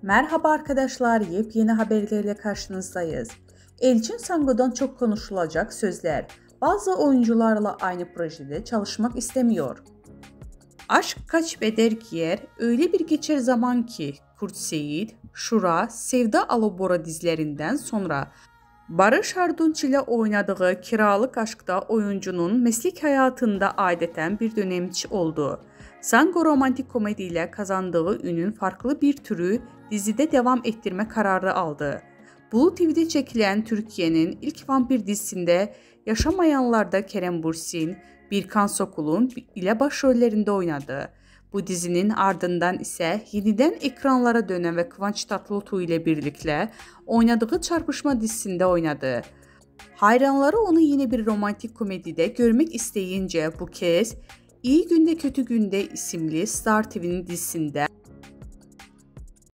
Merhaba arkadaşlar, yepyeni haberlerle karşınızdayız. Elçin Sango'dan çok konuşulacak sözler. Bazı oyuncularla aynı projede çalışmak istemiyor. Aşk kaç beder giyer, öyle bir geçer zaman ki Kurt Seyit, Şura, Sevda Alabora dizilerinden sonra Barış Arduç ile oynadığı Kiralık Aşk'ta oyuncunun meslek hayatında adeten bir dönemçi oldu. Sango romantik komedi ile kazandığı ünün farklı bir türü dizide devam ettirme kararı aldı. Blue TV'de çekilen Türkiye'nin ilk vampir dizisinde Yaşamayanlar'da Kerem Bürsin, Birkan Sokul'un ile başrollerinde oynadı. Bu dizinin ardından ise yeniden ekranlara dönen ve Kıvanç Tatlıtuğ ile birlikte oynadığı Çarpışma dizisinde oynadı. Hayranları onu yine bir romantik komedide görmek isteyince bu kez İyi Günde Kötü Günde isimli Star TV'nin dizisinde